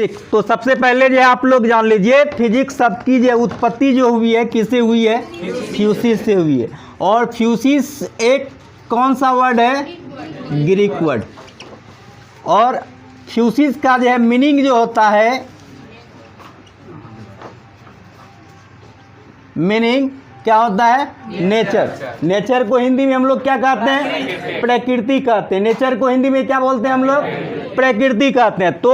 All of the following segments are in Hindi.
तो सबसे पहले जो है आप लोग जान लीजिए फिजिक्स शब्द की जो उत्पत्ति जो हुई है किससे हुई है? फ्यूसिस से हुई है। और फ्यूसिस एक कौन सा वर्ड है? Greek word. और फ्यूसिस का जो है मीनिंग जो होता है, मीनिंग क्या होता है? नेचर। नेचर को हिंदी में हम लोग क्या कहते हैं? प्रकृति कहते हैं। नेचर को हिंदी में क्या बोलते हैं हम लोग? प्रकृति कहते हैं। तो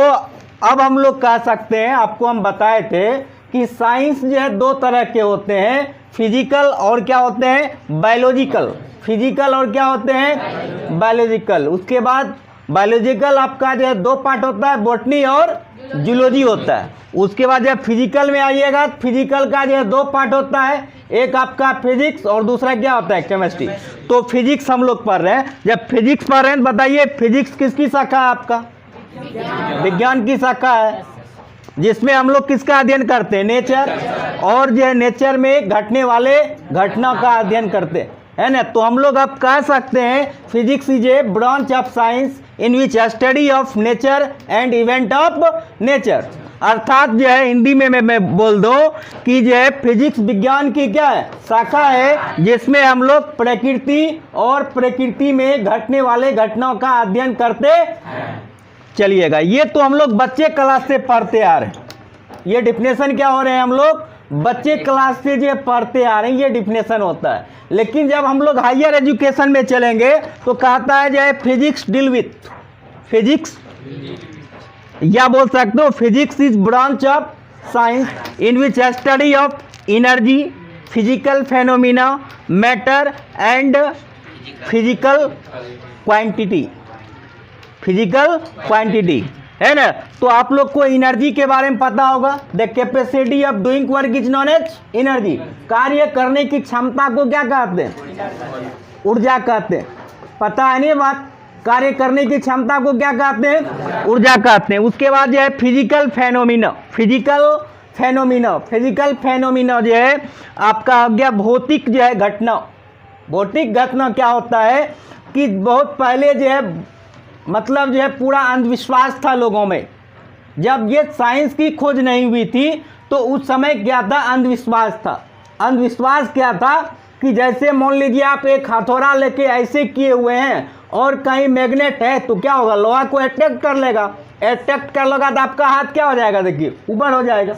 अब हम लोग कह सकते हैं, आपको हम बताए थे कि साइंस जो है दो तरह के होते हैं, फिजिकल और क्या होते हैं? बायोलॉजिकल। फिजिकल और क्या होते हैं? बायोलॉजिकल। उसके बाद बायोलॉजिकल आपका जो है दो पार्ट होता है, बॉटनी और जूलॉजी होता है। उसके बाद जब फिजिकल में आइएगा, फिजिकल का जो है दो पार्ट होता है, एक आपका फिजिक्स और दूसरा क्या होता है? केमिस्ट्री। तो फिजिक्स हम लोग पढ़ रहे हैं। जब फिजिक्स पढ़ रहे हैं बताइए फिजिक्स किसकी शाखा है? आपका विज्ञान की शाखा है, जिसमें हम लोग किसका अध्ययन करते हैं? नेचर। और जो है नेचर में घटने वाले घटना का अध्ययन करते हैं, है ना। तो हम लोग अब कह सकते हैं physics is a branch of science in which study of nature and event of nature. अर्थात जो है हिंदी में मैं बोल दूं कि जो है फिजिक्स विज्ञान की क्या है? शाखा है, जिसमें हम लोग प्रकृति और प्रकृति में घटने वाले घटनाओं का अध्ययन करते चलिएगा। ये तो हम लोग बच्चे क्लास से पढ़ते आ रहे हैं। ये डिफिनेशन क्या हो रहे हैं? हम लोग बच्चे क्लास से जो पढ़ते आ रहे हैं, ये डिफिनेशन होता है। लेकिन जब हम लोग हायर एजुकेशन में चलेंगे तो कहता है जो है फिजिक्स डील विथ फिजिक्स, या बोल सकते हो physics is branch of science in which study of energy, physical phenomena, matter and physical quantity. Physical quantity, है ना। तो आप लोग को एनर्जी के बारे में पता होगा। The capacity of doing work is known as energy. कार्य करने की क्षमता को क्या कहते हैं? ऊर्जा कहते हैं। पता है नहीं बात? कार्य करने की क्षमता को क्या कहते हैं? ऊर्जा कहते हैं। उसके बाद जो है physical phenomena. Physical phenomena, physical phenomena जो है आपका हो गया भौतिक जो है घटना। भौतिक घटना क्या होता है कि बहुत पहले जो है मतलब जो है पूरा अंधविश्वास था लोगों में। जब ये साइंस की खोज नहीं हुई थी तो उस समय क्या था? अंधविश्वास था। अंधविश्वास क्या था कि जैसे मान लीजिए आप एक हथौड़ा लेके ऐसे किए हुए हैं और कहीं मैग्नेट है तो क्या होगा? लोहा को अट्रैक्ट कर लेगा। अट्रैक्ट कर लेगा तो आपका हाथ क्या हो जाएगा? देखिए ऊपर हो जाएगा।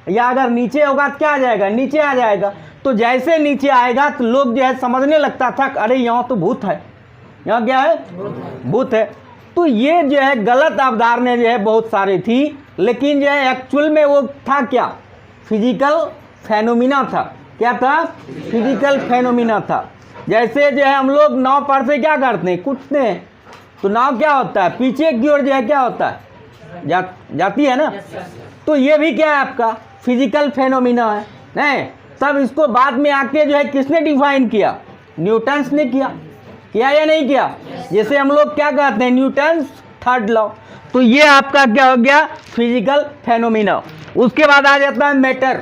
या अगर नीचे होगा तो क्या आ जाएगा? नीचे आ जाएगा। तो जैसे नीचे आएगा तो लोग जो है समझने लगता था अरे यहाँ तो भूत है, यहाँ क्या है? भूत है। तो ये जो है गलत अवधारणा जो है बहुत सारी थी, लेकिन जो है एक्चुअल में वो था क्या? फिजिकल फेनोमिना था। क्या था? फिजिकल फेनोमिना था। जैसे जो है हम लोग नाव पर से क्या करते हैं? कूदते हैं। तो नाव क्या होता है? पीछे की ओर जो है क्या होता है? जाती है ना। तो ये भी क्या है? आपका फिजिकल फेनोमिना है। नहीं, तब इसको बाद में आके जो है किसने डिफाइन किया? न्यूटन्स ने किया या नहीं किया? जैसे हम लोग क्या कहते हैं? Newton's third law. तो ये आपका क्या हो गया? Physical phenomena. उसके बाद आ जाता है मैटर।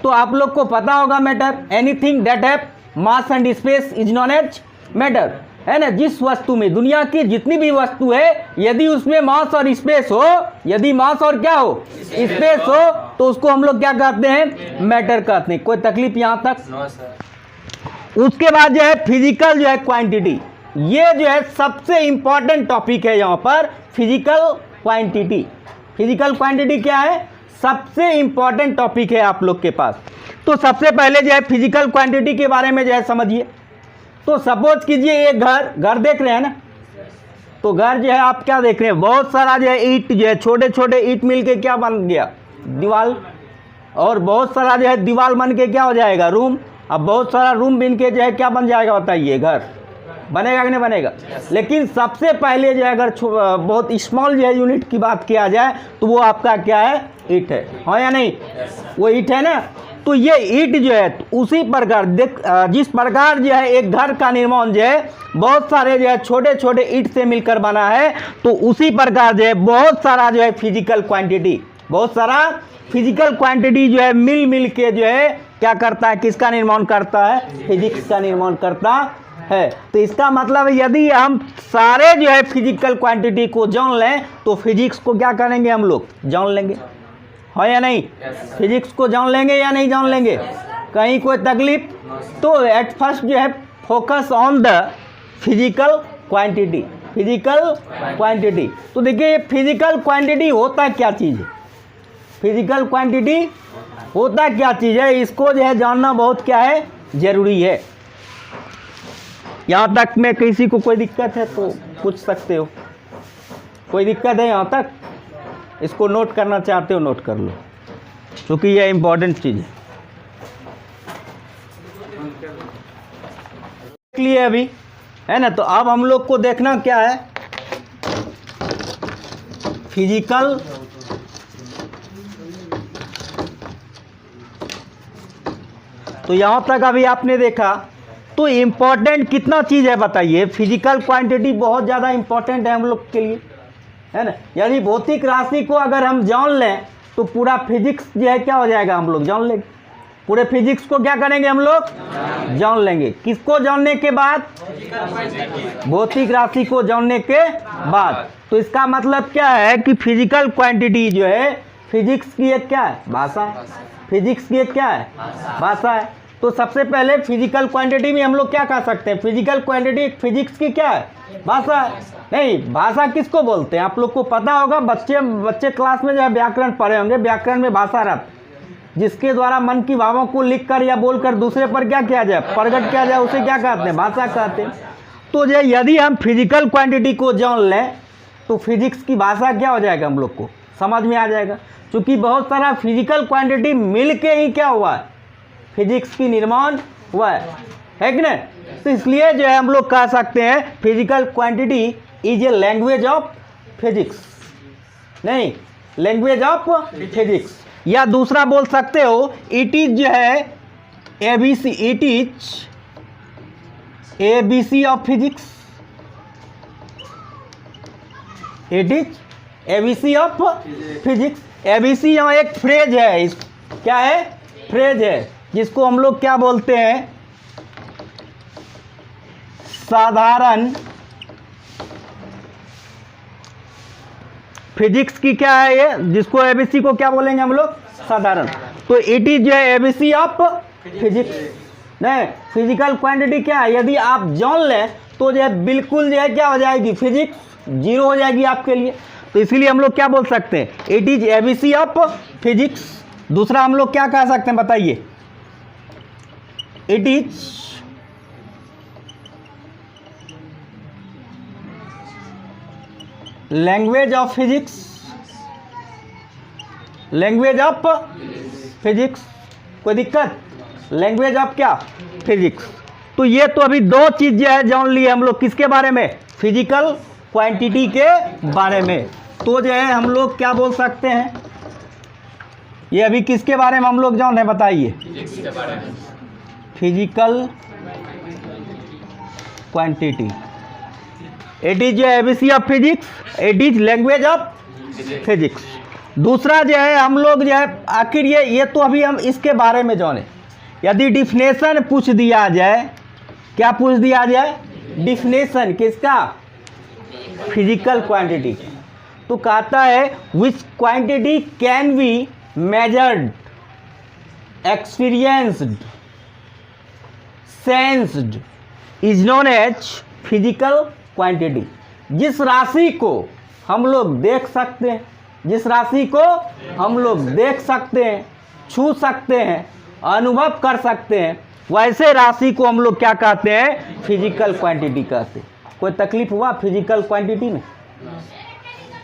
तो आप लोग को पता होगा matter, anything that have mass and space is known as matter, है ना। जिस वस्तु में, दुनिया की जितनी भी वस्तु है, यदि उसमें मास और स्पेस हो, यदि मास और क्या हो? स्पेस हो, तो उसको हम लोग क्या कहते हैं? मैटर कहते हैं। कोई तकलीफ यहाँ तक? उसके बाद जो है फिजिकल जो है क्वांटिटी। ये जो है सबसे इंपॉर्टेंट टॉपिक है यहाँ पर, फिजिकल क्वांटिटी। फिजिकल क्वांटिटी क्या है? सबसे इंपॉर्टेंट टॉपिक है आप लोग के पास। तो सबसे पहले जो है फिजिकल क्वांटिटी के बारे में जो है समझिए। तो सपोज कीजिए एक घर देख रहे हैं ना। तो घर जो है आप क्या देख रहे हैं? बहुत सारा जो है ईंट जो है, छोटे छोटे ईंट मिलके क्या बन गया? दीवार। और बहुत सारा जो है दीवार बन के क्या हो जाएगा? रूम। अब बहुत सारा रूम बन के जो है क्या बन जाएगा? बताइए, घर बनेगा कि नहीं बनेगा? लेकिन सबसे पहले जो है अगर बहुत स्मॉल जो है यूनिट की बात किया जाए तो वो आपका क्या है? ईंट है। हाँ या नहीं? वो ईंट है ना। तो ये ईंट जो है उसी प्रकार जिस प्रकार जो है एक घर का निर्माण जो है बहुत सारे जो है छोटे छोटे ईंट से मिलकर बना है, तो उसी प्रकार जो है बहुत सारा जो है फिजिकल क्वांटिटी, बहुत सारा फिजिकल क्वांटिटी जो है मिल के जो है क्या करता है? किसका निर्माण करता है? फिजिक्स का निर्माण करता है। तो इसका मतलब यदि हम सारे जो है फिजिकल क्वांटिटी को जान लें तो फिजिक्स को क्या करेंगे हम लोग, जान लेंगे, है या नहीं? फिजिक्स को जान लेंगे या नहीं जान लेंगे? कहीं कोई तकलीफ? तो एट फर्स्ट जो है focus on the physical quantity, physical quantity. तो देखिए ये फिजिकल क्वांटिटी होता क्या चीज़ है, फिजिकल क्वांटिटी होता क्या चीज़ है, इसको जो है जानना बहुत क्या है, ज़रूरी है। यहाँ तक में किसी को कोई दिक्कत है तो पूछ सकते हो, कोई दिक्कत है यहाँ तक? इसको नोट करना चाहते हो नोट कर लो, क्योंकि यह इम्पोर्टेंट चीज़ है। देख लिए अभी, है ना? तो अब हम लोग को देखना क्या है, फिजिकल तो यहाँ तक अभी आपने देखा। तो इम्पोर्टेंट कितना चीज़ है बताइए, फिजिकल क्वांटिटी बहुत ज़्यादा इम्पोर्टेंट है हम लोग के लिए, है ना? यानी भौतिक राशि को अगर हम जान लें तो पूरा फिजिक्स जो है क्या हो जाएगा, हम लोग जान लेंगे। पूरे फिजिक्स को क्या करेंगे हम लोग, जान लेंगे। किसको जानने के बाद? भौतिक राशि को जानने के बाद। तो इसका मतलब क्या है कि फिजिकल क्वांटिटी जो है फिजिक्स की एक क्या है, भाषा है। फिजिक्स की एक क्या है, भाषा है। तो सबसे पहले फिजिकल क्वांटिटी में हम लोग क्या कह सकते हैं, फिजिकल क्वांटिटी फिजिक्स की क्या है, भाषा है। नहीं, भाषा किसको बोलते हैं आप लोग को पता होगा, बच्चे क्लास में जो है व्याकरण पढ़े होंगे। व्याकरण में भाषा रहती जिसके द्वारा मन की भावों को लिखकर या बोलकर दूसरे पर क्या किया जाए, प्रकट किया जाए, उसे क्या कहते हैं, भाषा कहते हैं। तो जो यदि हम फिजिकल क्वांटिटी को जान लें तो फिजिक्स की भाषा क्या हो जाएगा, हम लोग को समझ में आ जाएगा। क्योंकि बहुत सारा फिजिकल क्वांटिटी मिल के ही क्या हुआ है, फिजिक्स की निर्माण हुआ है कि नहीं? तो इसलिए जो है हम लोग कह सकते हैं physical quantity is a language of physics, नहीं लैंग्वेज ऑफ फिजिक्स। या दूसरा बोल सकते हो इट इज जो है ABC, it is ABC of physics, it is ABC of physics. ABC यहाँ एक फ्रेज है, क्या है, फ्रेज है, जिसको हम लोग क्या बोलते हैं, साधारण फिजिक्स की क्या है ये, जिसको एबीसी को क्या बोलेंगे हम लोग, साधारण। तो इट इज जो है एबीसी ऑफ फिजिक्स। नहीं, फिजिकल क्वांटिटी क्या है, यदि आप जान लें तो जो है बिल्कुल जो है क्या हो जाएगी, फिजिक्स जीरो हो जाएगी आपके लिए। तो इसीलिए हम लोग क्या बोल सकते हैं, it is ABC of physics. दूसरा हम लोग क्या कह सकते हैं बताइए, it is language of physics, language of physics. कोई दिक्कत, लैंग्वेज ऑफ क्या, फिजिक्स। तो ये तो अभी दो चीज जो है जान ली हम लोग, किसके बारे में, फिजिकल क्वांटिटी के बारे में। तो जो है हम लोग क्या बोल सकते हैं, ये अभी किसके बारे में हम लोग जान रहे हैं बताइए, physical quantity. It is ABC of physics, it is language of physics. दूसरा जो है हम लोग जो है आखिर ये तो अभी हम इसके बारे में जाने। यदि डिफिनेशन पूछ दिया जाए, क्या पूछ दिया जाए, डिफिनेशन किसका, फिजिकल क्वांटिटी। तो कहता है which quantity can be measured, experienced, sensed is known as physical quantity. जिस राशि को हम लोग देख सकते हैं, जिस राशि को हम लोग देख सकते हैं, छू सकते हैं, अनुभव कर सकते हैं, वैसे राशि को हम लोग क्या कहते हैं, फिजिकल क्वांटिटी कहते हैं। कोई तकलीफ हुआ फिजिकल क्वांटिटी में,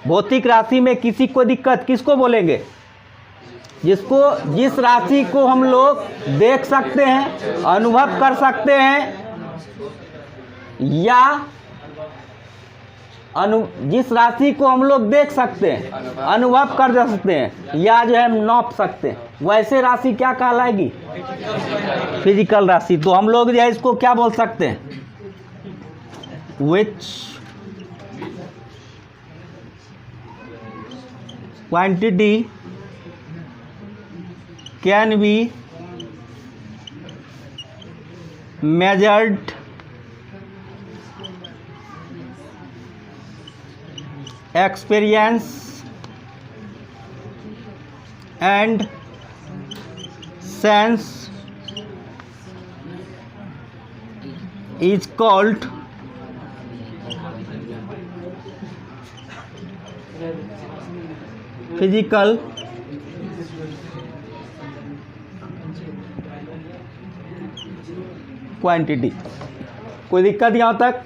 भौतिक राशि में किसी को दिक्कत, किसको बोलेंगे, जिसको जिस राशि को हम लोग देख सकते हैं, अनुभव कर सकते हैं, या जिस राशि को हम लोग देख सकते हैं, अनुभव कर सकते हैं, या जो है नाप सकते हैं, वैसे राशि क्या कहलाएगी, फिजिकल राशि। तो हम लोग जो है इसको क्या बोल सकते हैं, विच quantity can B measured experience and sense is called physical quantity. कोई दिक्कत यहाँ तक?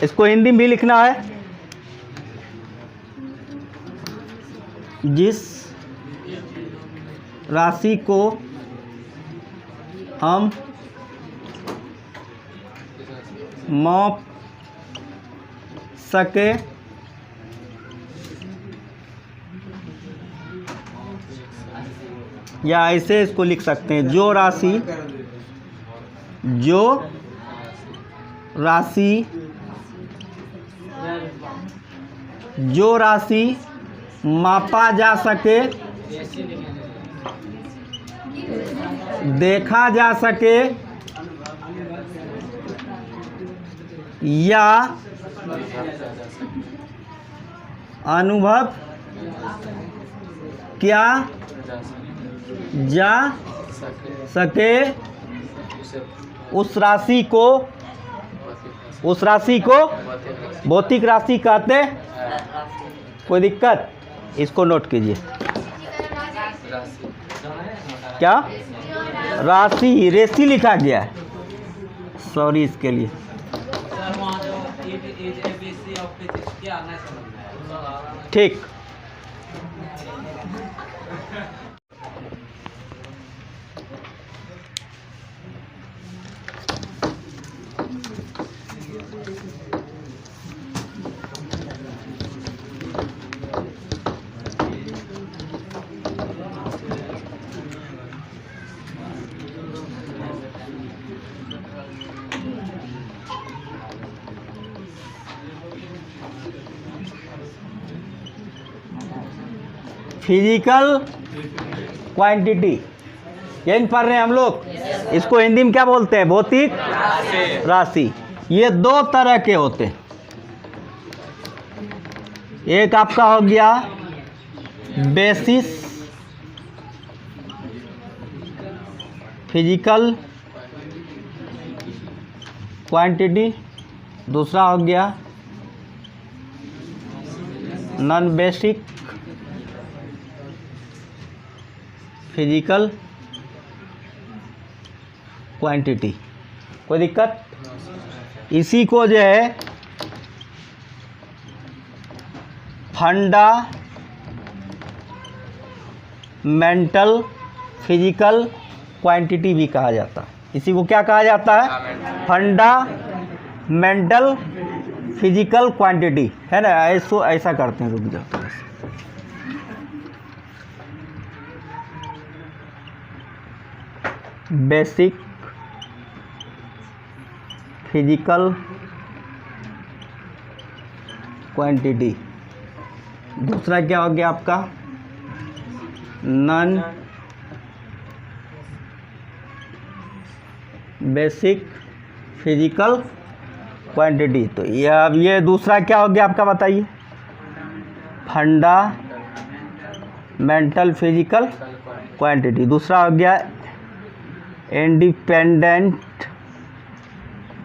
इसको हिंदी में भी लिखना है। जिस राशि को हम माप सके या ऐसे इसको लिख सकते हैं, जो राशि मापा जा सके, देखा जा सके या अनुभव किया जा सके, उस राशि को भौतिक राशि कहते हैं। कोई दिक्कत? इसको नोट कीजिए। क्या? राशि, रेसी लिखा गया है, सॉरी इसके लिए। ठीक। फिजिकल क्वांटिटी, यही पढ़ रहे हैं हम लोग। इसको हिंदी में क्या बोलते हैं? भौतिक राशि। ये दो तरह के होते हैं। एक आपका हो गया बेसिस फिजिकल क्वांटिटी, दूसरा हो गया नॉन बेसिक फिजिकल क्वांटिटी। कोई दिक्कत? इसी को जो है फंडामेंटल फिजिकल क्वांटिटी भी कहा जाता है। इसी को क्या कहा जाता है? फंडामेंटल फिजिकल क्वांटिटी, है ना। ऐसा करते हैं, रुक जाओ। बेसिक फिजिकल क्वांटिटी, दूसरा क्या हो गया आपका? Non basic physical quantity. तो ये दूसरा क्या हो गया आपका, बताइए? Fundamental physical quantity. दूसरा हो गया इंडिपेंडेंट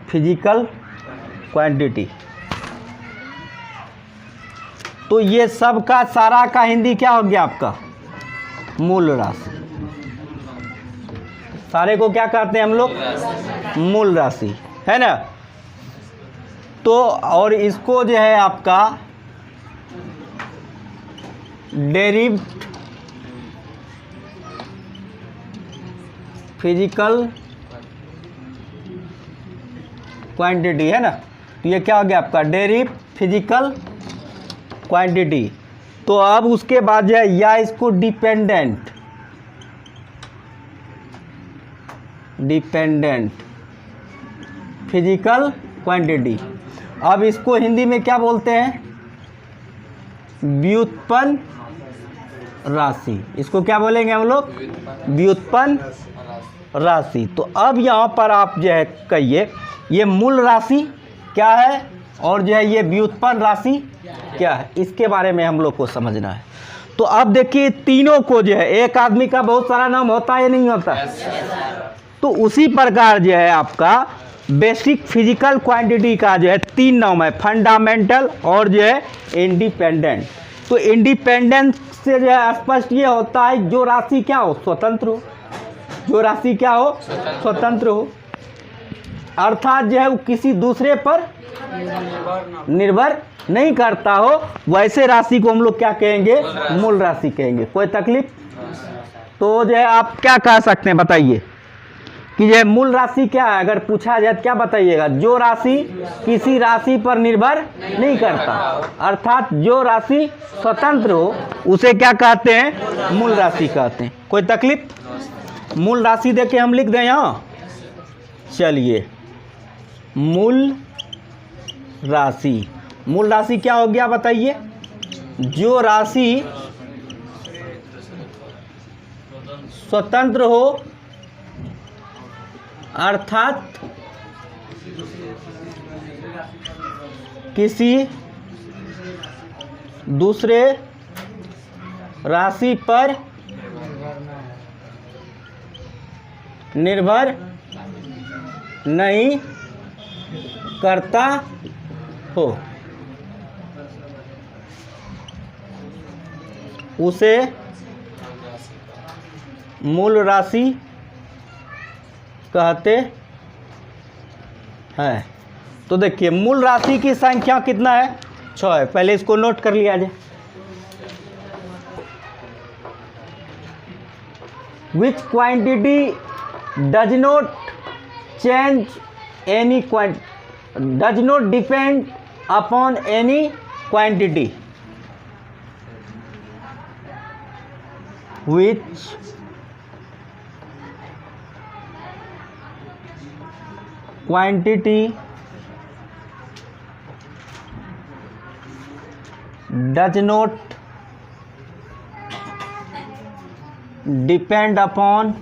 फिजिकल क्वांटिटी। तो ये सब का सारा का हिंदी क्या हो गया आपका? मूल राशि। सारे को क्या कहते हैं हम लोग? मूल राशि, है ना। तो और इसको जो है आपका डेरिव्ड फिजिकल क्वांटिटी, है ना। तो ये क्या हो गया आपका? डेरिव्ड फिजिकल क्वांटिटी। तो अब उसके बाद जो है या इसको डिपेंडेंट फिजिकल क्वांटिटी। अब इसको हिंदी में क्या बोलते हैं? व्युत्पन्न राशि। इसको क्या बोलेंगे हम लोग? व्युत्पन्न राशि। तो अब यहाँ पर आप जो है कहिए, ये मूल राशि क्या है? और जो है ये व्युत्पन्न राशि क्या है, इसके बारे में हम लोग को समझना है। तो अब देखिए तीनों को जो है, एक आदमी का बहुत सारा नाम होता है या नहीं होता, तो उसी प्रकार जो है आपका बेसिक फिजिकल क्वांटिटी का जो है 3 नाम है, फंडामेंटल और जो है इंडिपेंडेंट। तो इंडिपेंडेंट से जो है स्पष्ट ये होता है जो राशि क्या हो, स्वतंत्र हो, जो राशि क्या हो, स्वतंत्र हो, अर्थात जो है वो किसी दूसरे पर निर्भर नहीं करता हो, वैसे राशि को हम लोग क्या कहेंगे, मूल राशि कहेंगे। कोई तकलीफ? तो जो है आप क्या कह सकते हैं बताइए कि जो है मूल राशि क्या है, अगर पूछा जाए तो क्या बताइएगा, जो राशि किसी राशि पर निर्भर नहीं करता, अर्थात जो राशि स्वतंत्र हो उसे क्या कहते हैं, मूल राशि कहते हैं। कोई तकलीफ? मूल राशि देके हम लिख दें यहाँ, चलिए मूल राशि, मूल राशि क्या हो गया बताइए, जो राशि स्वतंत्र हो अर्थात किसी दूसरे राशि पर निर्भर नहीं करता हो, उसे मूल राशि कहते हैं। तो देखिए मूल राशि की संख्या कितना है, 6 है। पहले इसको नोट कर लिया जाए। विच quantity does not change any does not depend upon any quantity, which quantity does not depend upon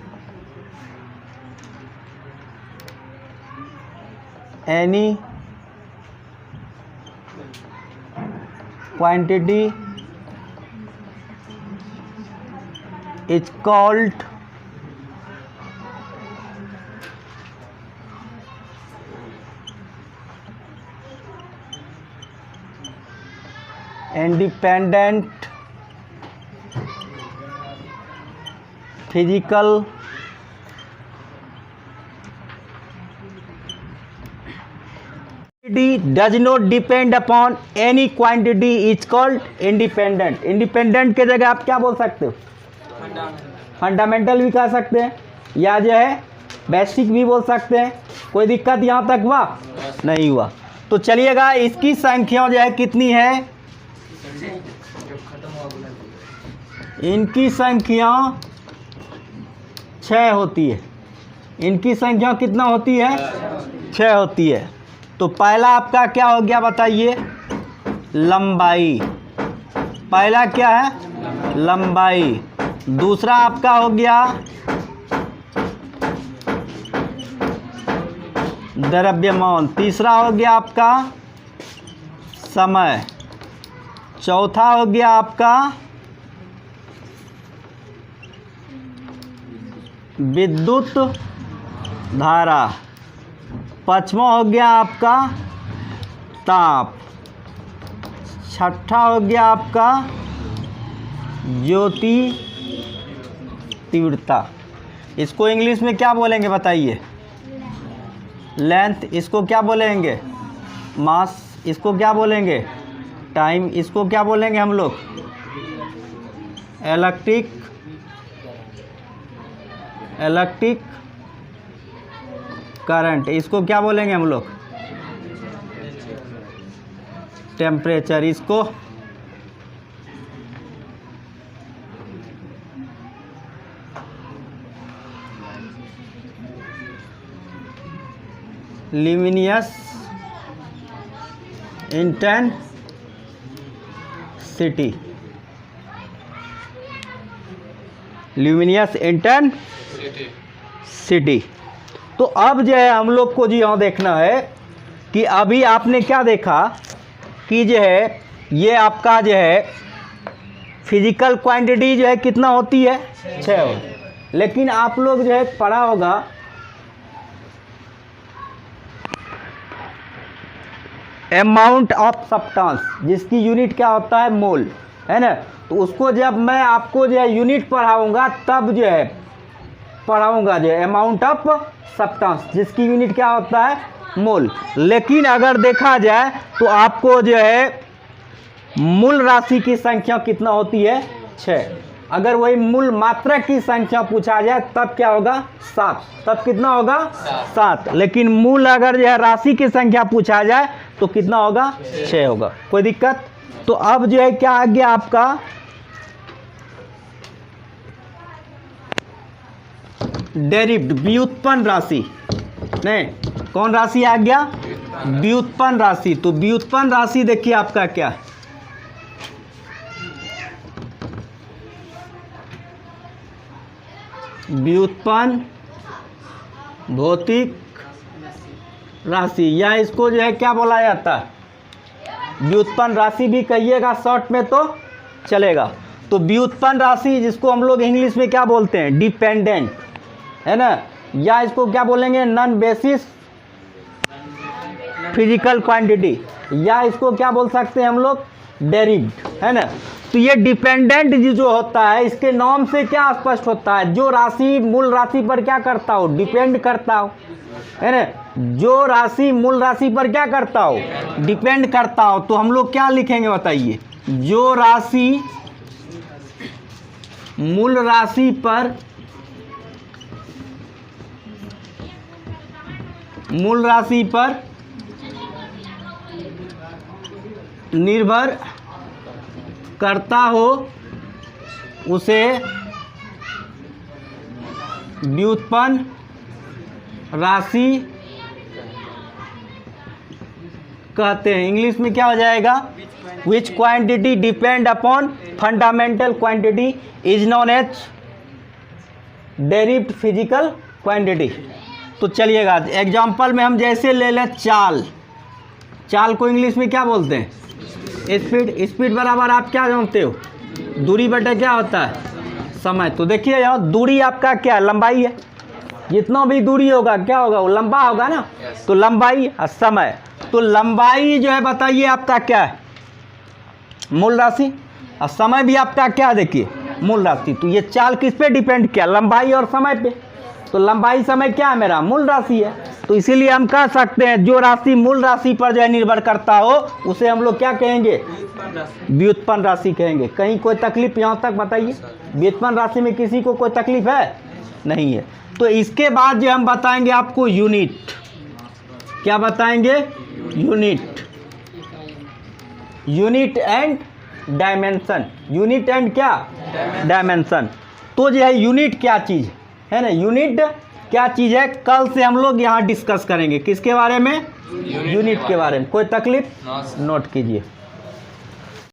any quantity is called independent physical does not depend upon any quantity is called independent। independent के जगह आप क्या बोल सकते हो, फंडामेंटल भी कह सकते हैं, या जो है बेसिक भी बोल सकते हैं। कोई दिक्कत यहाँ तक हुआ नहीं हुआ? तो चलिएगा इसकी संख्या जो है कितनी है, इनकी संख्या 6 होती है। इनकी संख्या कितना होती है, 6 होती है। तो पहला आपका क्या हो गया बताइए, लंबाई। पहला क्या है, लंबाई। दूसरा आपका हो गया द्रव्यमान। तीसरा हो गया आपका समय। चौथा हो गया आपका विद्युत धारा। पांचवा हो गया आपका ताप। छठा हो गया आपका ज्योति तीव्रता। इसको इंग्लिश में क्या बोलेंगे बताइए, लेंथ। इसको क्या बोलेंगे, मास। इसको क्या बोलेंगे, टाइम। इसको क्या बोलेंगे हम लोग, इलेक्ट्रिक करंट। इसको क्या बोलेंगे हम लोग, टेम्परेचर। इसको ल्यूमिनियस इंटेंसिटी। Luminous intensity. तो अब जो है हम लोग को जी यहाँ देखना है कि अभी आपने क्या देखा कि जो है ये आपका जो है फिजिकल क्वांटिटी जो है कितना होती है 6 होती। लेकिन आप लोग जो है पढ़ा होगा अमाउंट ऑफ सब्सटेंस, जिसकी यूनिट क्या होता है मोल, है ना। तो उसको जब मैं आपको जो है यूनिट पढ़ाऊंगा तब जो है पढ़ाऊंगा जो है अमाउंट ऑफ सब्सटेंस, जिसकी यूनिट क्या होता है मोल। लेकिन अगर देखा जाए तो आपको जो है मूल राशि की संख्या कितना होती है 6। अगर वही मूल मात्रा की संख्या पूछा जाए तब क्या होगा 7, तब कितना होगा 7। लेकिन मूल अगर जो है राशि की संख्या पूछा जाए तो कितना होगा 6 होगा। कोई दिक्कत? तो अब जो है क्या आ गया आपका डेरिव्ड व्युत्पन्न राशि, नहीं कौन राशि आ गया व्युत्पन्न राशि। तो व्युत्पन्न राशि देखिए आपका क्या है, व्युत्पन्न भौतिक राशि, या इसको जो है क्या बोला जाता है व्युत्पन्न राशि भी कहिएगा शॉर्ट में तो चलेगा। तो व्युत्पन्न राशि जिसको हम लोग इंग्लिश में क्या बोलते हैं डिपेंडेंट, है ना, या इसको क्या बोलेंगे नॉन बेसिस फिजिकल क्वांटिटी, या इसको क्या बोल सकते हैं हम लोग डेरिव्ड, है ना। तो ये डिपेंडेंट जो होता है इसके नाम से क्या स्पष्ट होता है, जो राशि मूल राशि पर क्या करता हो डिपेंड करता हो, है ना। जो राशि मूल राशि पर क्या करता हो डिपेंड करता हो। तो हम लोग क्या लिखेंगे बताइए, जो राशि मूल राशि पर निर्भर करता हो उसे व्युत्पन्न राशि कहते हैं। इंग्लिश में क्या हो जाएगा which quantity depend upon fundamental quantity is known as derived physical quantity. तो चलिएगा एग्जांपल में हम जैसे ले लें चाल को इंग्लिश में क्या बोलते हैं स्पीड बराबर आप क्या जानते हो दूरी बटे क्या होता है समय। तो देखिए यहाँ दूरी आपका क्या है लंबाई है, जितना भी दूरी होगा क्या होगा वो लंबा होगा ना। तो लंबाई और समय, तो लंबाई जो है बताइए आपका क्या है मूल राशि, और समय भी आपका क्या देखिए मूल राशि। तो ये चाल किस पे डिपेंड किया लंबाई और समय पे। तो लंबाई समय क्या है मेरा मूल राशि है। तो इसीलिए हम कह सकते हैं जो राशि मूल राशि पर जो है निर्भर करता हो उसे हम लोग क्या कहेंगे व्युत्पन्न राशि कहेंगे। कहीं कोई तकलीफ यहाँ तक बताइए, व्युत्पन्न राशि में किसी को कोई तकलीफ है नहीं है। तो इसके बाद जो हम बताएंगे आपको यूनिट, क्या बताएंगे unit and dimension, unit and क्या डायमेंशन। तो जो है यूनिट क्या चीज़ है ना, यूनिट क्या चीज़ है कल से हम लोग यहाँ डिस्कस करेंगे किसके बारे में यूनिट के बारे में। कोई तकलीफ नोट कीजिए।